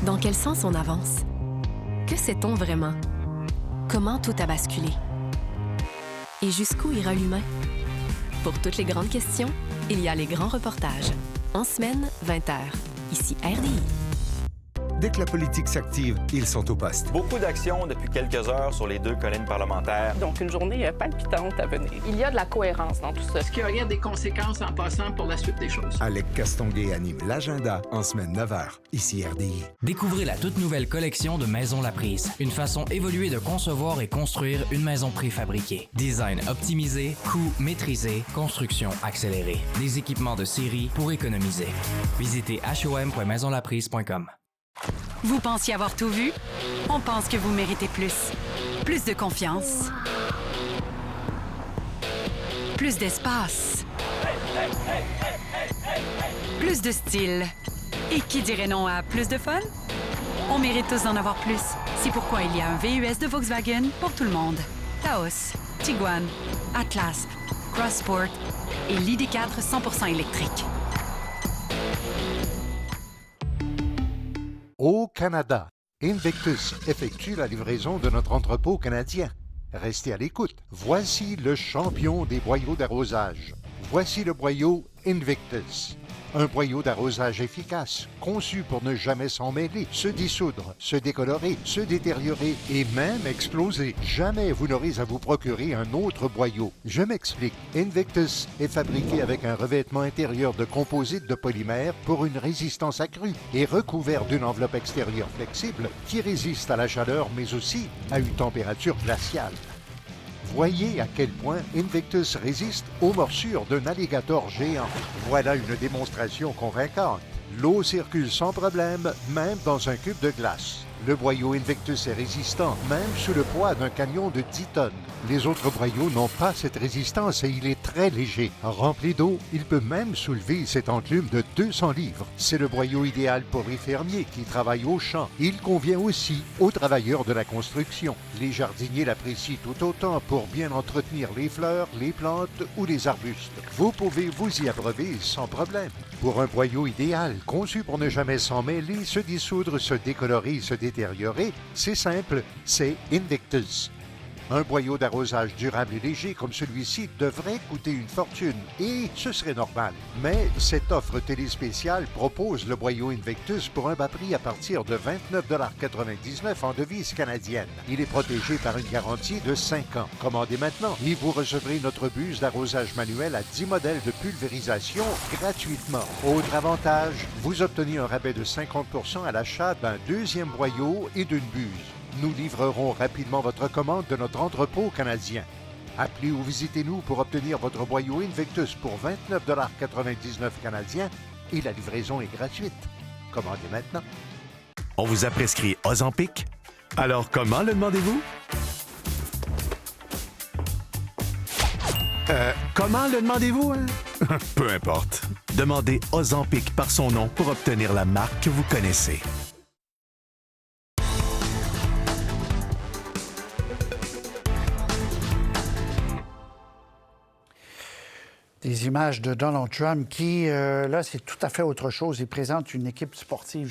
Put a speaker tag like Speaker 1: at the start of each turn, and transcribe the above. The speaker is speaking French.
Speaker 1: Dans quel sens on avance? Que sait-on vraiment? Comment tout a basculé? Et jusqu'où ira l'humain? Pour toutes les grandes questions, il y a les grands reportages. En semaine, 20h. Ici RDI.
Speaker 2: Dès que la politique s'active, ils sont au poste.
Speaker 3: Beaucoup d'actions depuis quelques heures sur les deux collines parlementaires.
Speaker 4: Donc, une journée palpitante à venir. Il y a de la cohérence dans tout ça.
Speaker 5: Est-ce qu'il y aurait des conséquences en passant pour la suite des choses?
Speaker 2: Alec Castonguay anime l'agenda en semaine 9h, ici RDI.
Speaker 6: Découvrez la toute nouvelle collection de Maison Laprise. Une façon évoluée de concevoir et construire une maison préfabriquée. Design optimisé, coût maîtrisé, construction accélérée. Des équipements de série pour économiser. Visitez hom.maisonlaprise.com.
Speaker 7: Vous pensiez avoir tout vu? On pense que vous méritez plus. Plus de confiance. Plus d'espace. Plus de style. Et qui dirait non à plus de fun? On mérite tous d'en avoir plus. C'est pourquoi il y a un VUS de Volkswagen pour tout le monde. Taos, Tiguan, Atlas, Cross Sport et l'ID4 100% électrique.
Speaker 8: Au Canada, Invictus effectue la livraison de notre entrepôt canadien. Restez à l'écoute. Voici le champion des boyaux d'arrosage. Voici le boyau Invictus. Un boyau d'arrosage efficace, conçu pour ne jamais s'en mêler, se dissoudre, se décolorer, se détériorer et même exploser. Jamais vous n'aurez à vous procurer un autre boyau. Je m'explique. Invictus est fabriqué avec un revêtement intérieur de composite de polymère pour une résistance accrue et recouvert d'une enveloppe extérieure flexible qui résiste à la chaleur mais aussi à une température glaciale. Voyez à quel point Invictus résiste aux morsures d'un alligator géant. Voilà une démonstration convaincante. L'eau circule sans problème, même dans un cube de glace. Le boyau Invictus est résistant, même sous le poids d'un camion de 10 tonnes. Les autres boyaux n'ont pas cette résistance et il est très léger. Rempli d'eau, il peut même soulever cette enclume de 200 livres. C'est le boyau idéal pour les fermiers qui travaillent au champ. Il convient aussi aux travailleurs de la construction. Les jardiniers l'apprécient tout autant pour bien entretenir les fleurs, les plantes ou les arbustes. Vous pouvez vous y abreuver sans problème. Pour un boyau idéal, conçu pour ne jamais s'en mêler, se dissoudre, se décolorer, se détériorer, c'est simple, c'est Invictus. Un boyau d'arrosage durable et léger comme celui-ci devrait coûter une fortune, et ce serait normal. Mais cette offre téléspéciale propose le boyau Invictus pour un bas prix à partir de 29,99 $ en devise canadienne. Il est protégé par une garantie de 5 ans. Commandez maintenant et vous recevrez notre buse d'arrosage manuel à 10 modèles de pulvérisation gratuitement. Autre avantage, vous obtenez un rabais de 50% à l'achat d'un deuxième boyau et d'une buse. Nous livrerons rapidement votre commande de notre entrepôt canadien. Appelez ou visitez-nous pour obtenir votre boyau Invictus pour 29,99 $ canadiens et la livraison est gratuite. Commandez maintenant.
Speaker 9: On vous a prescrit Ozempic? Alors comment le demandez-vous? Comment le demandez-vous, hein? Peu importe. Demandez Ozempic par son nom pour obtenir la marque que vous connaissez.
Speaker 10: Des images de Donald Trump qui, là, c'est tout à fait autre chose. Il présente une équipe sportive